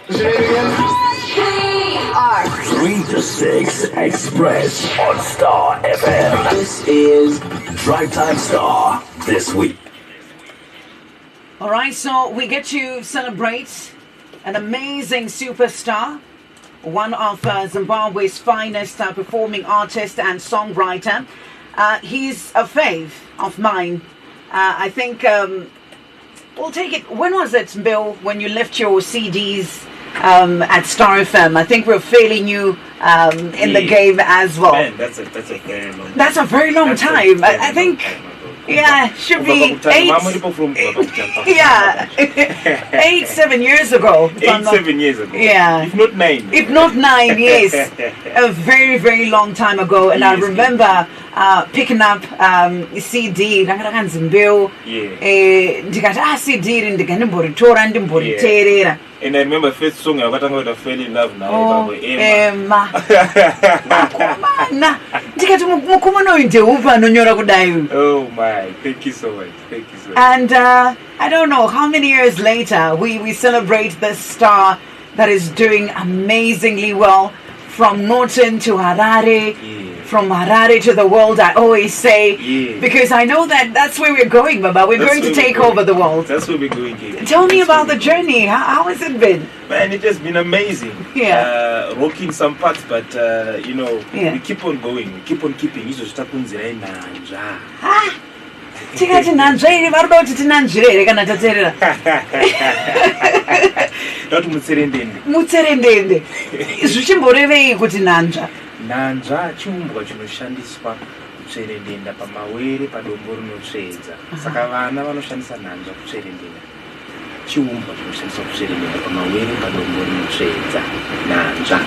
3 to 6 Express on Star FM. This is Drive Time Star this week. All right, so we get to celebrate an amazing superstar, one of Zimbabwe's finest performing artists and songwriter. He's a fave of mine. I think we'll take it. When was it, Mbeu, when you left your CDs at Star FM? I think we're failing you in the game as well. Man, that's a very long time. That's a very long time. I think. Yeah, should be 8. Yeah, 8-7 years ago. 8-7 years ago. Yeah, if not 9. If not 9, yes, a very very long time ago. And yes, I remember picking up CD. Mbeu. Yeah. CD ndikanimboritora. And I remember first song I got fell in love now. Oh, Emma. Oh my, thank you so much. Thank you so much. And I don't know how many years later we celebrate this star that is doing amazingly well, from Norton to Harare. Yeah. From Harare to the world, I always say, because I know that's where we're going, Baba. We're going to take over the world. That's where we're going. Kate. Tell me about the journey. How has it been? Man, it has been amazing. Yeah. Rocking some parts, but we keep on going. We keep on keeping. Tikati nanzvere vari kuti tinanzvirere kana tateerera Not mutserendende. Mutserendende. Zvichimborevei kuti nanzva? Nanzva chiumbwa chinoshandiswa kutsverendenda pamawere padombo rinotsvedza. Saka vana vanoshandisa nanzva kutsverendenda. Chiumbwa chinoshandiswa kutsverendenda pamawere padombo rinotsvedza. Nanzva.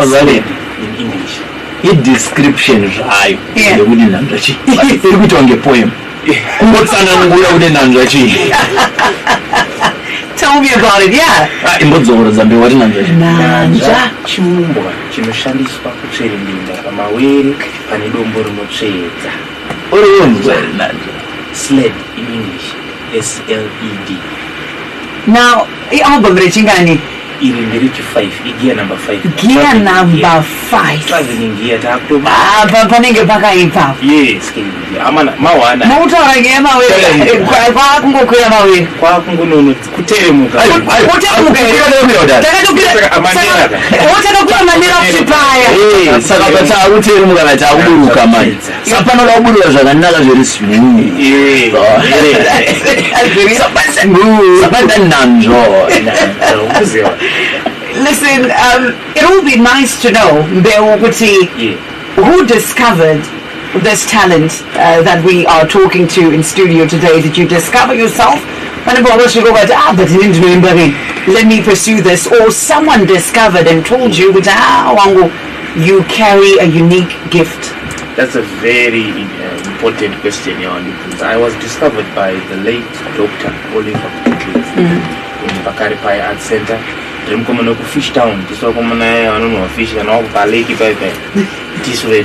Sled in English. Description zvayo ndekuti nanzva chi iri kuitwa ngepoem kungotsanangura kuti nanzva chi. Tell me about it. Yeah. Imbodzorodza Mbeu wati nanzva chiumbwa chinoshandiswa kutsverendenda pamawere pane dombo rinotsvedza. Uriyonzwa nanzva. Sled in English. SLED. Now, album rechingani? Iri ndirichi 5, gear number 5. Gear number 5. Traveling gear takuto. Panenge pakaipa. Yes, amana mawana. Motora ngema kwa kungokwira mawiri. Kwa kungonono kuteremuka. Kuteremuka. Takatokira amanera. Wotatokwira manera kuchipaya. Saka pata kuteremuka na chakuburuka manje. Sapano laburuka zvakanaka zviri swing. Sapata nanzvo. Listen, it would be nice to know, Mbeu, who discovered this talent that we are talking to in studio today. Did you discover yourself? Let me pursue this. Or someone discovered and told you, you carry a unique gift? That's a very important question, because I was discovered by the late Dr. Oliver in Bakari Pai Art Center. I'm coming to Fish Town. This is what I'm going to fish and all the lake. This way,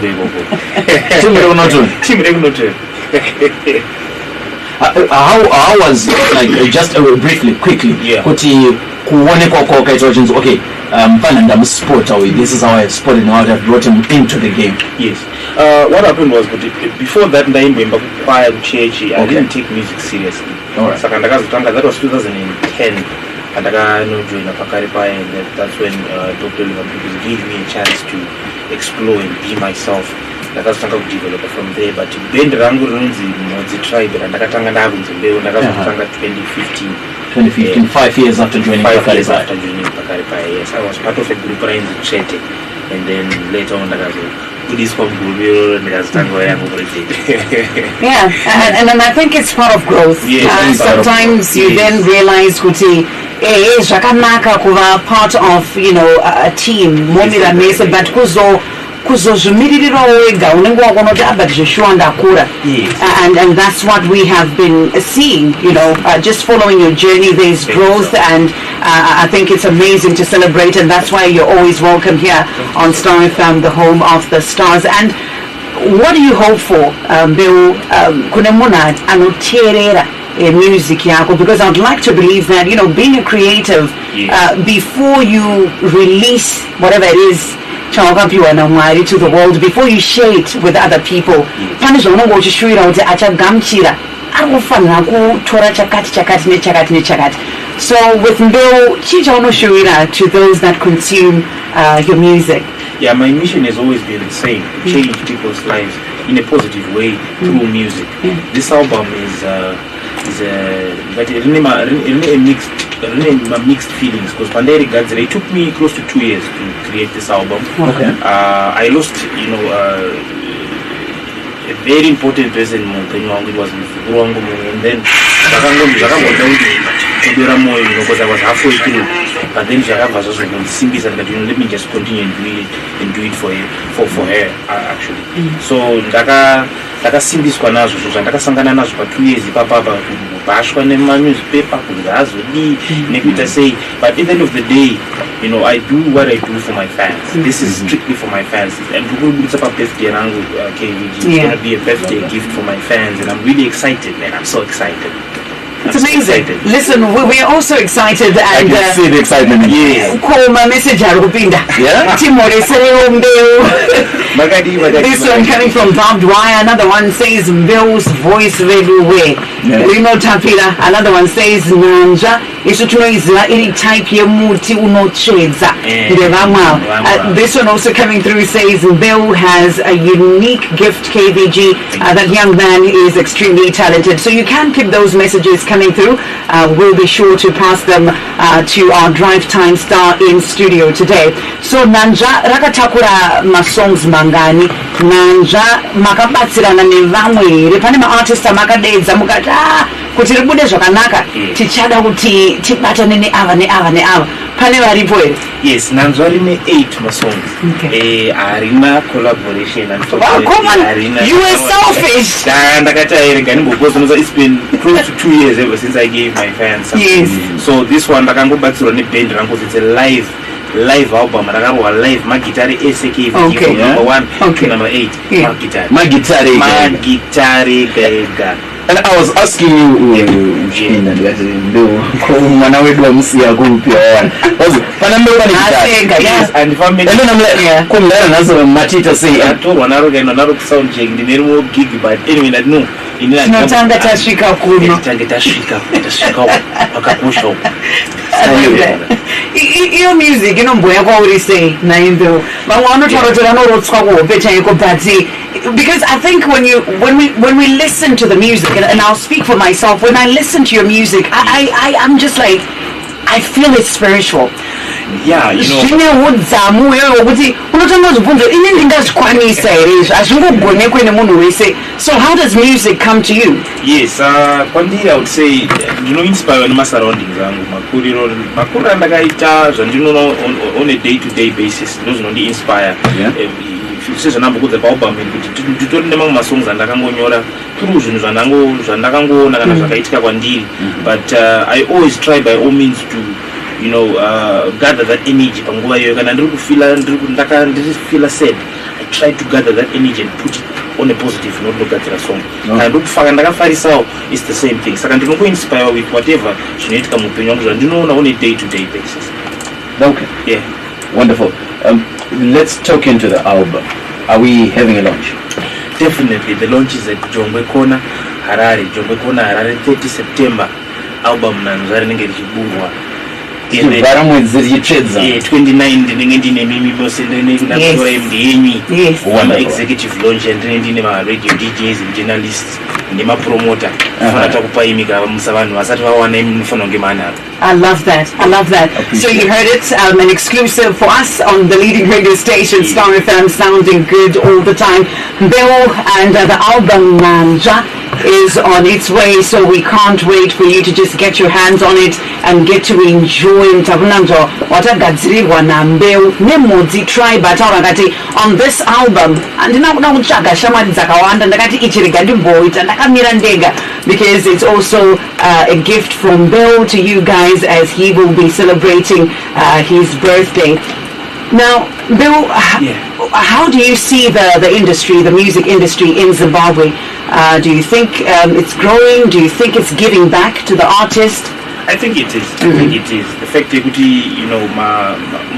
how was, like, just briefly, quickly, okay, I'm sport away. This is how I spotted him, how I brought him into the game. Yes. What happened was, before that, I didn't take music seriously. Alright. That was 2010. And that's when Dr. Oliver gave me a chance to explore and be myself. That's not develop from there. But then the tribe and I 2015. 5 years after joining 5 years after joining Pakaripai, yes. I was part of a group in Chete. And then later on, yeah, and I think it's part of growth. Yes, sometimes you then realize part of, a team, but and that's what we have been seeing, just following your journey. There's growth, and I think it's amazing to celebrate, and that's why you're always welcome here on Star FM, the home of the stars. And what do you hope for, Mbeu? music yako, because I'd like to believe that, being a creative, before you release whatever it is to the world, before you share it with other people, so with Mbeu, to those that consume your music. Yeah, my mission has always been the same: change people's lives in a positive way through music. This album is but mixed feelings, because Panderi Gadzere, it took me close to 2 years to create this album. I lost, a very important person it was Mfukurangu, and then because I was halfway through, but then Shakava was also singing and that, let me just continue and do it for her actually. So Ndaka sing this kwa nazo, so Ndaka sangana nazo for 2 years papa bashwa ne newspaper kuzazo di say, but at the end of the day, I do what I do for my fans. This is strictly for my fans, and it's a birthday rangu KVG. It's gonna be a birthday gift for my fans, and I'm really excited, man. I'm so excited. It's amazing. Listen, we are also excited, and I can see the excitement. Call my message, Yeah. This one coming from Barbed Wire. Another one says Mbeu's voice everywhere. Tapira. Another one says Nanja. Any type of muti unocheza. This one also coming through says Mbeu has a unique gift, KVG. That young man is extremely talented. So you can keep those messages coming through. We'll be sure to pass them to our Drive Time star in studio today. So Nanja rakatakura masongs mangani. Nanja makabatsirana nevamwe. Pane ma-artista makadedza mukati kuti ribude zvakanaka tichada kuti tibatane neava pane varipo here. Yes, Nanja rine 8 masongs. Harina collaboration, and you were selfish. It's been close to 2 years ever since I gave my fans something. Yes. So this one ndakangobatsirwa neband rangu, it's a live album, ndakarwa live magitari SK from number 1 to number 8. Magitari gega. And I was asking you, mwana wedu wa msiya kumpia wana. Yes, and if I'm and then I'm like, kumdara nazo matita say, wanaro sound check, ndinero gig, but anyway, that no. Tinotanga tashika kuno. Your music, mboya kwa urise na Mbeu. Because I think when we listen to the music, and I'll speak for myself, when I listen to your music, I'm just like, I feel it's spiritual. Yeah, so how does music come to you? Yes, Kwandiri, I would say, inspired my surroundings. Makura ndakaita zvandinoona on a day-to-day basis. Those only inspire. Seizvanambokuudza paubam kuti nditori nemamwe masongs andakangonyora through zvinhu zvandakangoona kana zvakaitika kwandiri, but I always try by all means to gather that energy panguva iyoyo. Kana ndiri sad, I try to gather that energy and put it on a positive note, ndogadzira song. Kana ndokufaka ndakafarisawo, it's the same thing. Saka ndinongoinspire with whatever zvinoitika muupenyu wangu zvandinoona on a day-to-day basis. Okay. Yeah. Wonderful. Let's talk into the album. Are we having a launch? Definitely. The launch is at Jongwe Corner, Harare. Jongwe Corner, Harare, 30 September. Album Nanzari Nenge Chibungwa. 29 ndinenge mimi mose ndinekudakora MDNY executive launch, and ndine ma radio DJs and journalists nema promoter fana takupa imika musavanhu vasati vawana imufano ngemana. I love that. So you heard it, an exclusive for us on the leading radio station, Star FM, sounding good all the time. Mbeu and the album Nanja is on its way, so we can't wait for you to just get your hands on it and get to enjoy Mtabunanjo watagadzirirwa na Mbeu nemodzi tribe ataura ngati on this album andina kuda kutsvaga shamwari dzakawanda ndakati ichirega ndimboita ndakamira ndega, because it's also a gift from Mbeu to you guys as he will be celebrating his birthday. Now, Mbeu, how do you see the industry, the music industry in Zimbabwe? Do you think it's growing? Do you think it's giving back to the artist? I think it is. I think it is. The fact that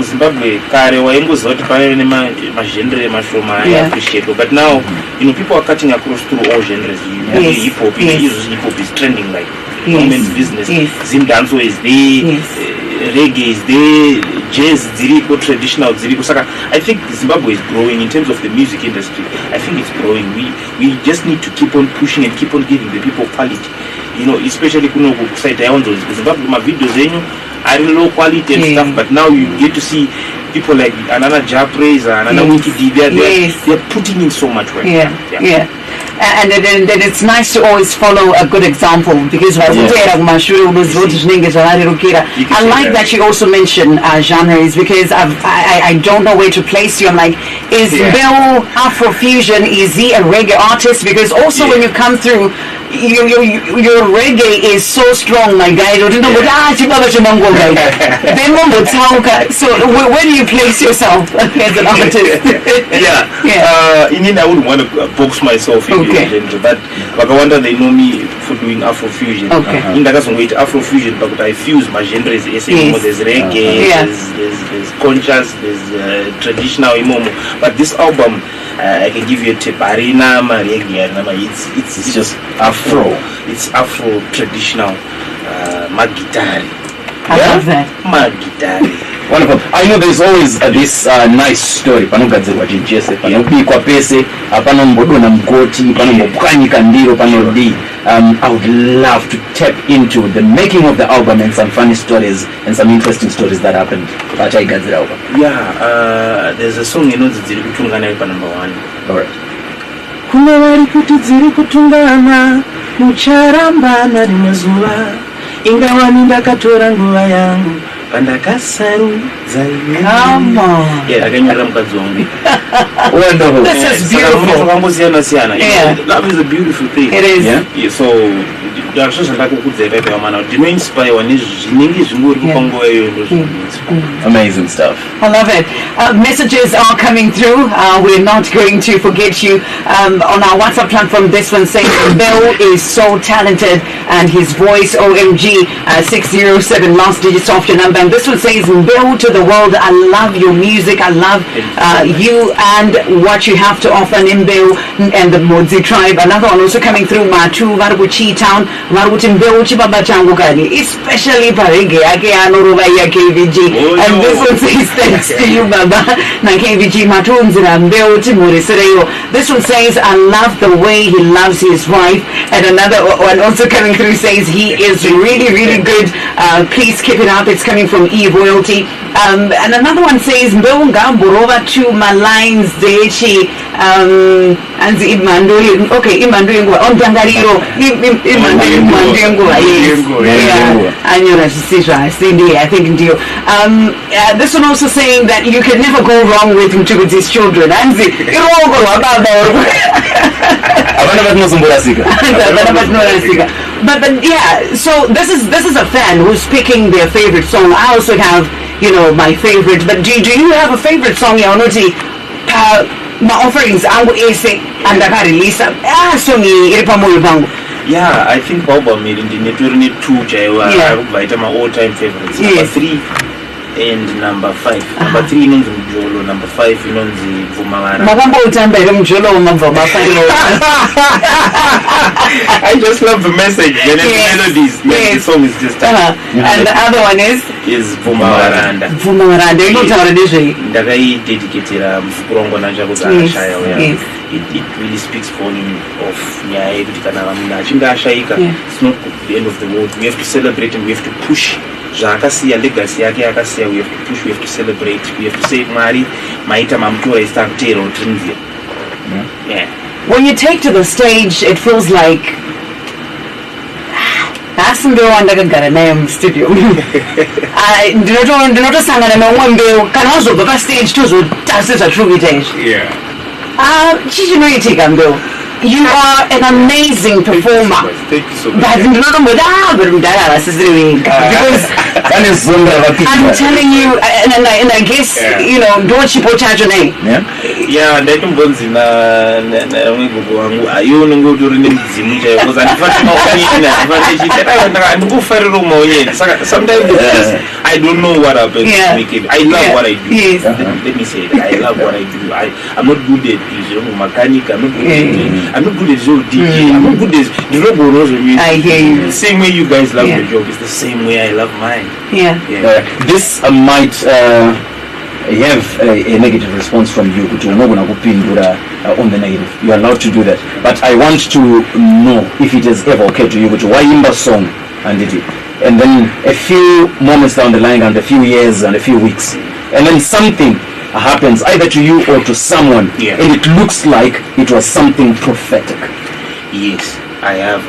Zimbabwe kare waingozoti pave nemazhenre mashoma I appreciate, but now people are cutting across through all genres. Hip hop, hip hop is trending like women's business. Zimdanso is there, reggae is there, jazz ziriko, traditional ziriko. I think Zimbabwe is growing in terms of the music industry. I think it's growing. We just need to keep on pushing and keep on giving the people quality. Especially kuno kusite yonzo Zimbabwe my videos are low quality and stuff, but now you get to see people like Anana Japres and Anana Wikipedia, they're putting in so much work. And then it's nice to always follow a good example, because I like that you also mention genres, because I don't know where to place you. I'm like, is Mbeu Afrofusion, is he a reggae artist? Because also when you come through, your reggae is so strong, my guy. So where do you place yourself as an artist? I wouldn't want to box myself in genre, but Wakawanda, they know me for doing Afrofusion. In that case, Afrofusion, but I fuse my genres. There's reggae, there's conscious, there's traditional imomo. But this album, I can give you a teparina, it's just Afro. It's Afro traditional, magitari. I love that. Magitari. Wonderful. I know there's always this nice story. Panogadzirwa chinchese, panobikwa pese, panombodona mgoti, panombopwanyika ndiro, panodi. I would love to tap into the making of the album and some funny stories and some interesting stories that happened. There's a song dziri kutungana pa number 1. Alright. Kuna vari kuti dziri kutungana mucharambana rimazuva ingawani ndakatora nguva yangu pandakasarudza iwe. Come on. Akanyarira mukadzi wangu. Wonderful. This is beautiful. Love is a beautiful thing. It is. So amazing stuff. I love it. Messages are coming through. We're not going to forget you. On our WhatsApp platform, this one saying Mbeu is so talented and his voice, OMG, 607, last digits of your number. And this one says, Mbeu to the world, I love your music. I love you and what you have to offer in Mbeu and the Modzi tribe. Another one also coming through, Matu, Varuchi town, Varuchi Mbeu, Chibaba Changukani, especially Parege, Ake Anuruva KVG. And this one says, thanks to you, Baba. Na KVG Matunzira Mbeu Timuri Sereo. This one says, I love the way he loves his wife. And another one also coming through says, he is really, really good. Please keep it up. It's coming from Eve Royalty. And another one says, Mbeu Ngamburova to my lines, Dechi, and the Imandui. Okay, Imandui on Tangariro. Imandui, I think deal. This one also saying that you can never go wrong with Mchukudzi's children. And but yeah, so this is a fan who's picking their favorite song. I also have, my favorite. But do you have a favorite song, Yaonoti? My offerings, I will say, and I release song. Yeah, I think album Ndini 2 are my all-time favorites. Number 3 and number 5. Number 3 is Mjolo, number 5 is Vumawara. I just love the message and the melodies. The song is just and the other one is Vumawaranda. Vumawaranda. Ndakai dedicated mfukurongo nanja kuzashaya. It really speaks volume of it's not the end of the world. We have to celebrate and we have to push. Legacy we have to push, we have to celebrate, we have to say Mari, Maita Mamtura is Tantero. When you take to the stage, it feels like that's Mbeu and a name studio. I do not sing and Mbeu can also go stage too, so that's a true invitation. You are an amazing performer. Thank you so much. Because I'm telling you, and I guess, don't you put your name. Yeah, ndaimbonzi na mwegogo wangu ayoni ngoti uri nemudzimu chaiyo because andifanira kufanira ndikufarira umaonyeni saka sometimes I don't know what happens to make it. I love what I do. Yes. Let me say it. I love what I do. I'm not good at mechanic. I'm not good at I'm not good at DJ. I'm not good at music. I hear you. The same way you guys love your job is the same way I love mine. Yeah. This might have a negative response from you on the negative. You are allowed to do that. But I want to know if it is ever okay to you to why Imba song and then a few moments down the line and a few years and a few weeks and then something happens either to you or to someone and it looks like it was something prophetic. Yes. I've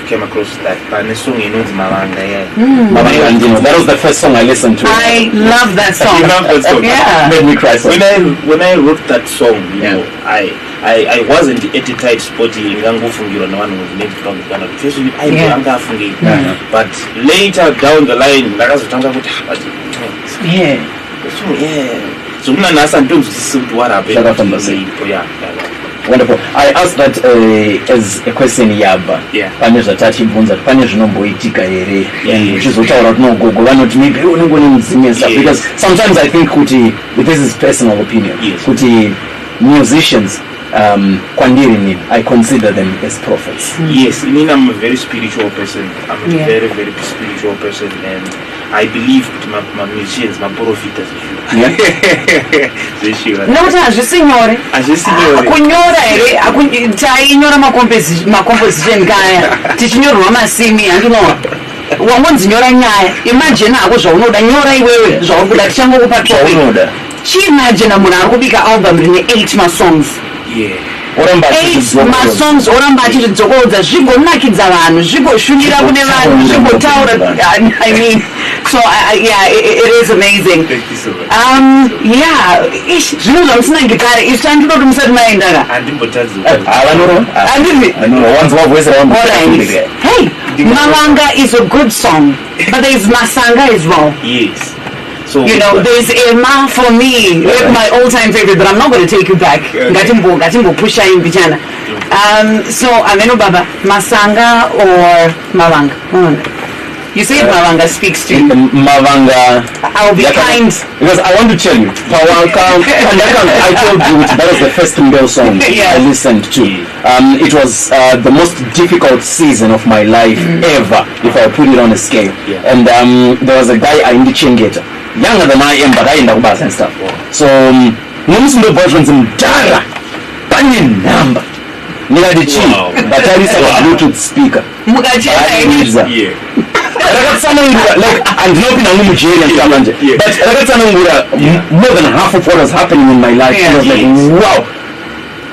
came across that song Mavanga. That was the first song I listened to. I love that song. You love that song? Yeah. Made me cry. When I wrote that song, you know, I wasn't at a tight spot in Gangofungira no one was named from Ghana. But later down the line, so what happened? Wonderful. I asked that as a question yaba. Panesha tachi bonza panesha nomboitika ere. Chizotaura kunogogo vanoti maybe unongoni muzimesa because sometimes I think kuti this is personal opinion. Kuti musicians Kwandirini, I consider them as prophets. Yes, I mean I'm a very spiritual person. I'm a very, very spiritual person, and I believe my musicians, my prophets. No, je signore. Akunyora akunyora ma composition kaya. Tichinyora masimi anduno. Wangonzinyora nyaya. Imagine ako zvonoda nyora iwewe zvakuda changu kupatwa. Chimagine munhu arikubika album rine 8 ma songs. Yeah. 8 ma songs oramba achizvidzokodza zvigonakidza vanhu zvigoshumira kune vanhu zvigotaura. I mean, so it is amazing. Thank you so much. Yeah, zvinhu zvamusina gitare izvi tandinoti musati maendaka hey, Mavanga is a good song, but there is Masanga as well. Yes. So you know, there's Emma for me, my all-time favorite, but I'm not going to take you back. Gatimbo pusha in Vijana. So Ameno Baba, Masanga or Mavanga? You say Mavanga speaks to you. Mavanga. I'll be kind. Because I want to tell you, I told you that was the first Mbeu song I listened to. It was the most difficult season of my life ever, if I put it on a scale. And there was a guy I indicated, younger than I am, but I in the bus and stuff. So, Muslim versions in Dara, Banyan number. Near the chief, but I listen to Bluetooth speaker. Like I'm not in Nigeria but more than half of what was happening in my life, I was like, wow,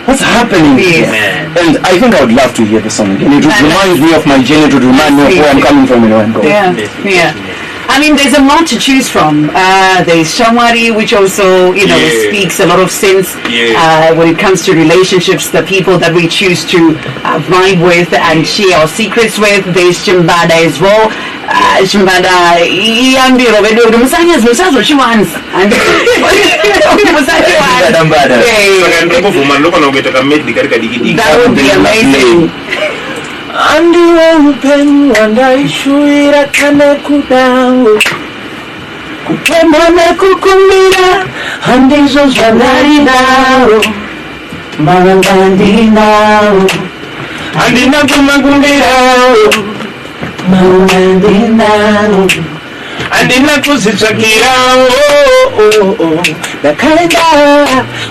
what's happening here? And I think I would love to hear the song again. It would remind me of my journey, it would remind me of where I'm coming from and where I'm going. I mean, there's a lot to choose from. There's Shamwari, which also, you know, speaks a lot of sense when it comes to relationships, the people that we choose to vibe with and share our secrets with. There's Chimbada as well. Chimbada, that would be amazing. Andi upen wanda ishuira kane kudango kupenda na kukumira andi zozwanari nao mawangandi nao andi nakumagundira mawangandi nao andi nakuzitsvakira ndakaenda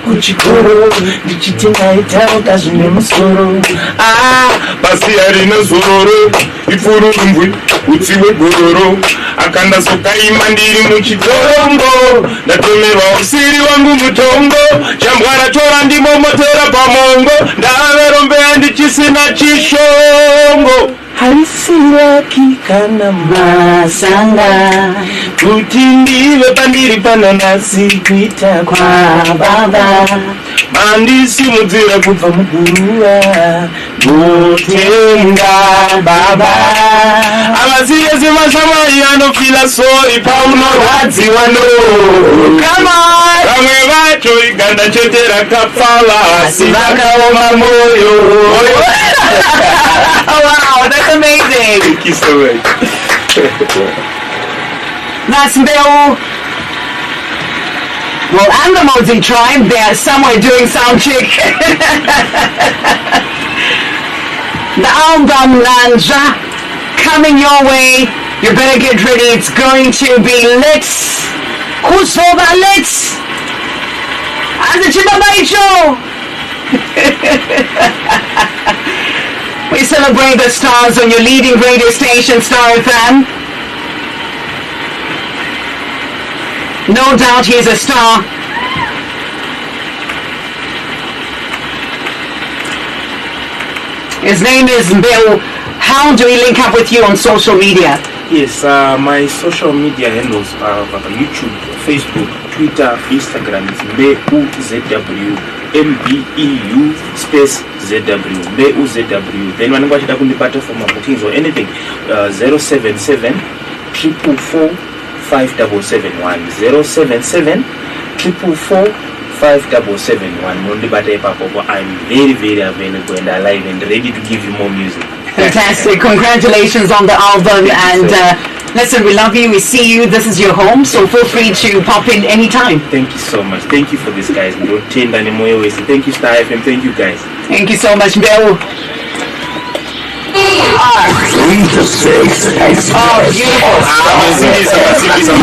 kuchikoro ndichiti ndaita ukazvine musoro basi harina zororo ipfurumbwi utsi hwegororo akandazokaima ndiri muchitorongo ndatomerwa usiri wangu mutongo chambwara tora ndimomotera pamongo ndaverombeya ndichisina chishongo harisiraki kana masanga kuti ndive pandiri pananasi kuita kwa baba mandisimudzira kubva muguruva notenga baba avazive semashamayi anofila sori paunorwadziwa no kama vamwe vacho iganda chete rakapfala sivakaoma moyo. Oh wow, that's amazing. Thank you so much. That's Mbeu. Well, and the Mozi tribe, they are somewhere doing sound check. The album Nanja coming your way. You better get ready. It's going to be lit. Who's for that lit? As a Chibabaicho. We celebrate the stars on your leading radio station, Star FM. No doubt he's a star. His name is Mbeu. How do we link up with you on social media? Yes, my social media handles are YouTube, Facebook, Twitter, Instagram. It's Mbeu ZW, MBEU space ZW, Mbeu ZW. Then when I go to for my bookings or anything, 077 444 5771, 077 444 5771. I'm very, very available and alive and ready to give you more music. Fantastic. Congratulations on the album. And listen, we love you. We see you. This is your home. So feel free to pop in anytime. Thank you so much. Thank you for this, guys. We don't change anymore. Thank you, Star FM. Thank you, guys. Thank you so much, Mbeu. 3 to 6 Express. Oh, beautiful.